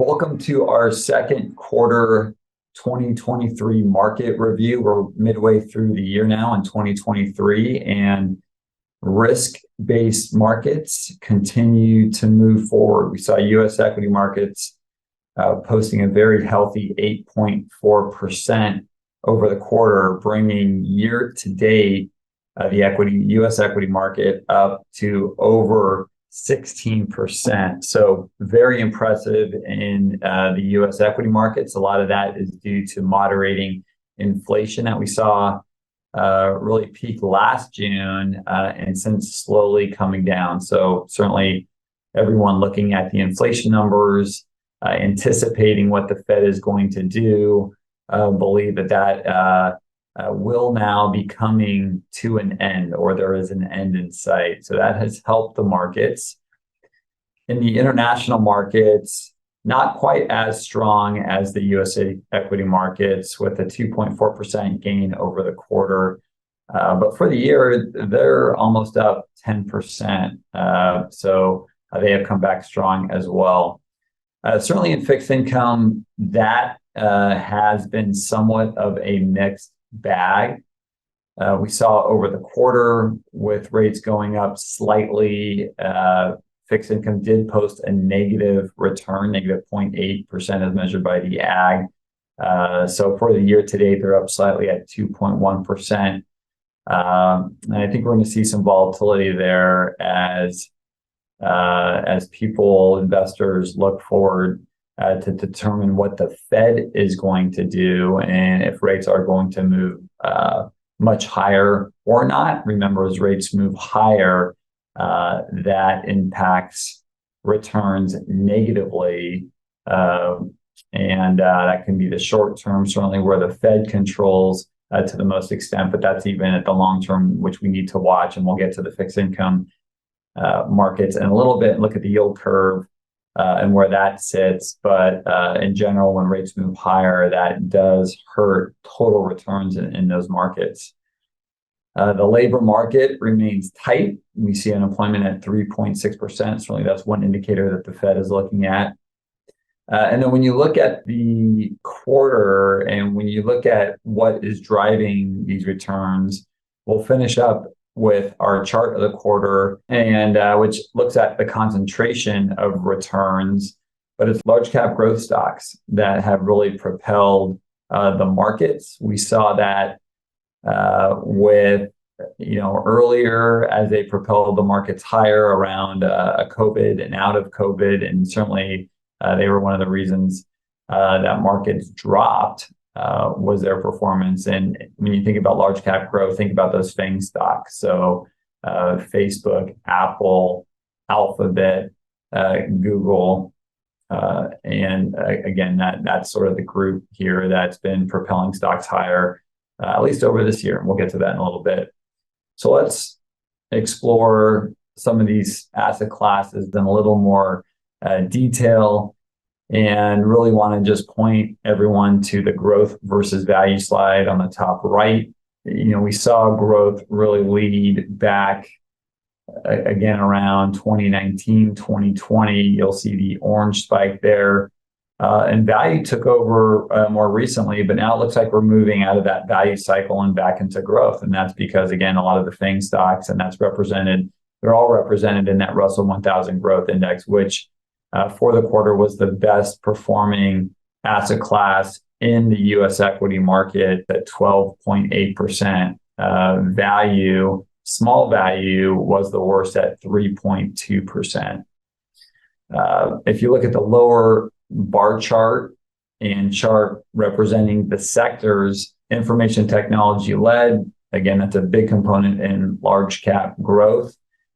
Welcome to our second quarter 2023 market review. We're midway through the year now in 2023, and risk-based markets continue to move forward. We saw U.S. equity markets posting a very healthy 8.4% over the quarter, bringing year-to-date the U.S. equity market up to over 16%. So very impressive in the U.S. equity markets. A lot of that is due to moderating inflation that we saw really peak last June and since slowly coming down. So certainly everyone looking at the inflation numbers, anticipating what the Fed is going to do, believe that will now be coming to an end, or there is an end in sight. So that has helped the markets. In the international markets, not quite as strong as the US equity markets, with a 2.4% gain over the quarter. But for the year, they're almost up 10%. So they have come back strong as well. Certainly in fixed income, that has been somewhat of a mixed bag. We saw over the quarter, with rates going up slightly, fixed income did post a negative return, negative 0.8% as measured by the AG. So for the year to date, they're up slightly at 2.1%. And I think we're going to see some volatility there as investors look forward to determine what the Fed is going to do and if rates are going to move much higher or not. Remember, as rates move higher, that impacts returns negatively. And that can be the short term, certainly where the Fed controls to the most extent, but that's even at the long term, which we need to watch. And we'll get to the fixed income markets in a little bit and look at the yield curve and where that sits. But in general, when rates move higher, that does hurt total returns in those markets. The labor market remains tight. We see unemployment at 3.6%. Certainly that's one indicator that the Fed is looking at. And then when you look at the quarter and when you look at what is driving these returns, we'll finish up with our chart of the quarter, and which looks at the concentration of returns, but it's large cap growth stocks that have really propelled the markets. We saw that with earlier as they propelled the markets higher around COVID and out of COVID, and certainly they were one of the reasons that markets dropped. Was their performance. And when you think about large cap growth, think about those FANG stocks. So Facebook, Apple, Alphabet, Google, and again, that's sort of the group here that's been propelling stocks higher, at least over this year. And we'll get to that in a little bit. So let's explore some of these asset classes in a little more detail. And really want to just point everyone to the growth versus value slide on the top right. We saw growth really lead back again around 2019, 2020. You'll see the orange spike there. And value took over more recently, but now it looks like we're moving out of that value cycle and back into growth. And that's because, again, a lot of the FANG stocks, and they're all represented in that Russell 1000 growth index, which for the quarter was the best performing asset class in the U.S. equity market at 12.8%. Value, small value, was the worst at 3.2%. If you look at the lower bar chart and chart representing the sectors, information technology led. Again, that's a big component in large cap growth.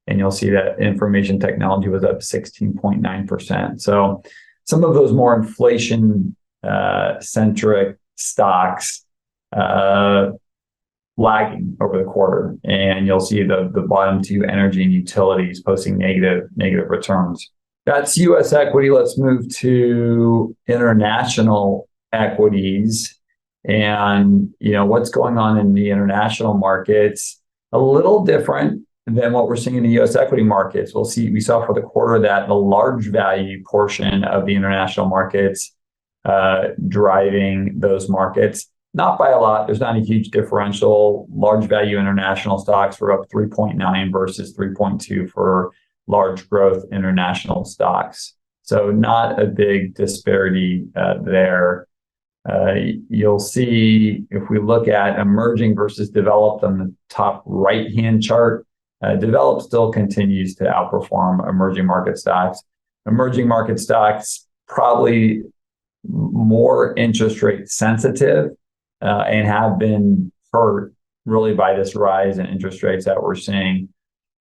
And you'll see that information technology was up 16.9%. So some of those more inflation centric stocks lagging over the quarter. And you'll see the bottom two, energy and utilities, posting negative returns. That's U.S. equity. Let's move to international equities. And what's going on in the international markets, a little different than what we're seeing in the U.S. equity markets. We saw for the quarter that the large value portion of the international markets driving those markets, not by a lot. There's not a huge differential. Large value international stocks were up 3.9 versus 3.2 for large growth international stocks. So not a big disparity there. You'll see if we look at emerging versus developed on the top right-hand chart, developed still continues to outperform emerging market stocks. Emerging market stocks probably more interest rate sensitive and have been hurt really by this rise in interest rates that we're seeing.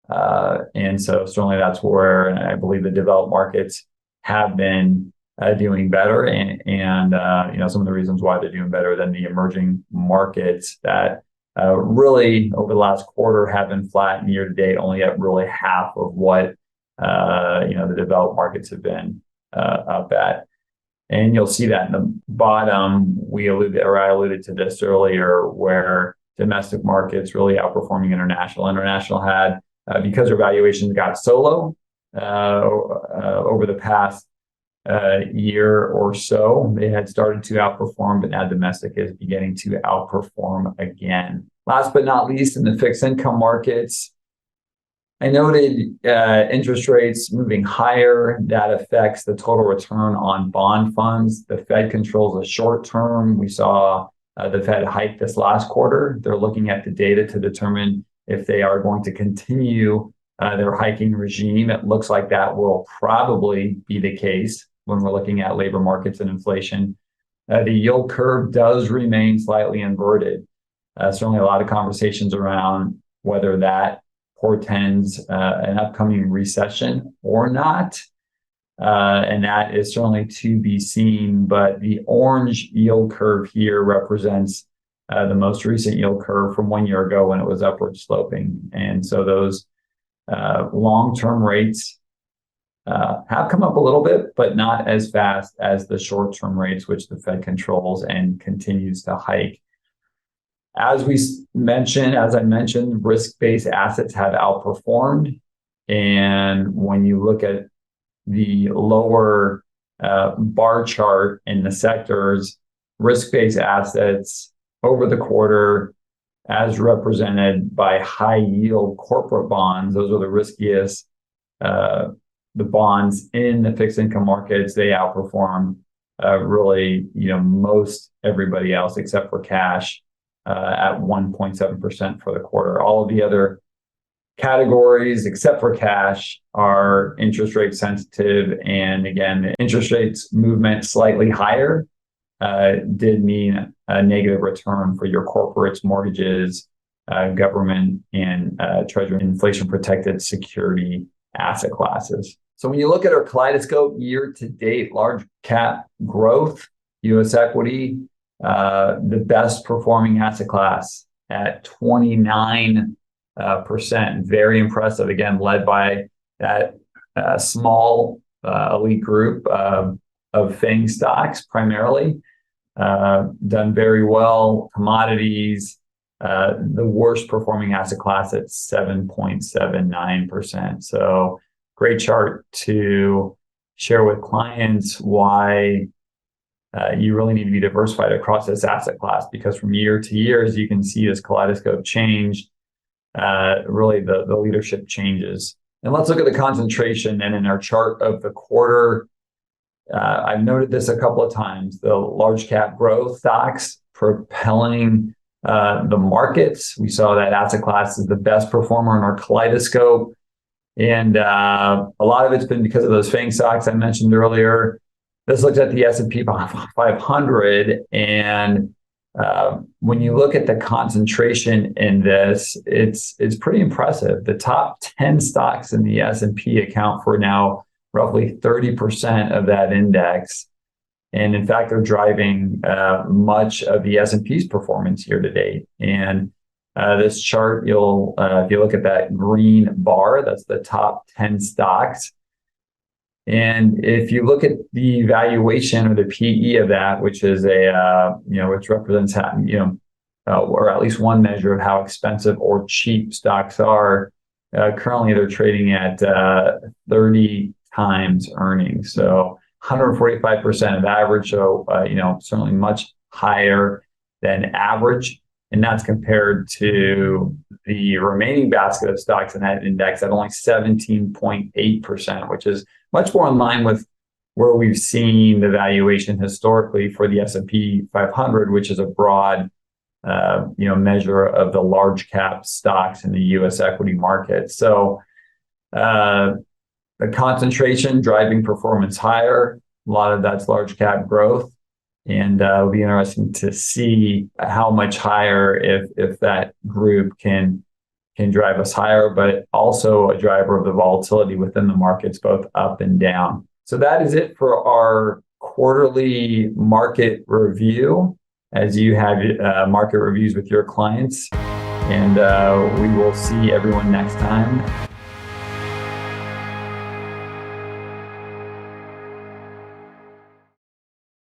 And so certainly that's where I believe the developed markets have been doing better, and some of the reasons why they're doing better than the emerging markets that really over the last quarter have been flat, and year to date only at really half of what the developed markets have been up at. And you'll see that in the bottom. I alluded to this earlier, where domestic markets really outperforming international. International had because their valuations got so low over the past year or so, they had started to outperform, but now domestic is beginning to outperform again. Last but not least, in the fixed income markets, I noted interest rates moving higher. That affects the total return on bond funds. The Fed controls the short term. We saw the Fed hike this last quarter. They're looking at the data to determine if they are going to continue their hiking regime. It looks like that will probably be the case when we're looking at labor markets and inflation. The yield curve does remain slightly inverted. Certainly a lot of conversations around whether that portends an upcoming recession or not. And that is certainly to be seen. But the orange yield curve here represents the most recent yield curve from 1 year ago when it was upward sloping. And so those long-term rates have come up a little bit, but not as fast as the short-term rates, which the Fed controls and continues to hike. As I mentioned, risk-based assets have outperformed. And when you look at the lower bar chart in the sectors, risk-based assets over the quarter, as represented by high yield corporate bonds, those are the riskiest, the bonds in the fixed income markets, they outperform really, most everybody else except for cash at 1.7% for the quarter. All of the other categories except for cash are interest rate sensitive. And again, the interest rates movement slightly higher did mean a negative return for your corporates, mortgages, government, and treasury inflation protected security asset classes. So when you look at our kaleidoscope year to date, large cap growth, U.S. equity, the best performing asset class at 29%, very impressive. Again, led by that small elite group of FANG stocks primarily. Done very well. Commodities, the worst performing asset class at 7.79%. So great chart to share with clients why you really need to be diversified across this asset class, because from year to year, as you can see this kaleidoscope change, really the leadership changes. And let's look at the concentration. And in our chart of the quarter, I've noted this a couple of times, the large cap growth stocks propelling the markets. We saw that asset class is the best performer in our kaleidoscope. And a lot of it's been because of those FANG stocks I mentioned earlier. This looks at the S&P 500. And when you look at the concentration in this, it's pretty impressive. The top 10 stocks in the S&P account for now roughly 30% of that index. And in fact, they're driving much of the S&P's performance year to date. And this chart, if you look at that green bar, that's the top 10 stocks. And if you look at the valuation or the PE of that, which is which represents or at least one measure of how expensive or cheap stocks are, Currently, they're trading at 30 times earnings, so 145% of average. So certainly much higher than average, and that's compared to the remaining basket of stocks in that index at only 17.8%, which is much more in line with where we've seen the valuation historically for the S&P 500, which is a broad measure of the large cap stocks in the U.S. equity market. So the concentration driving performance higher. A lot of that's large cap growth, and it'll be interesting to see how much higher if that group can drive us higher, but also a driver of the volatility within the markets, both up and down. So that is it for our quarterly market review, as you have market reviews with your clients. And we will see everyone next time.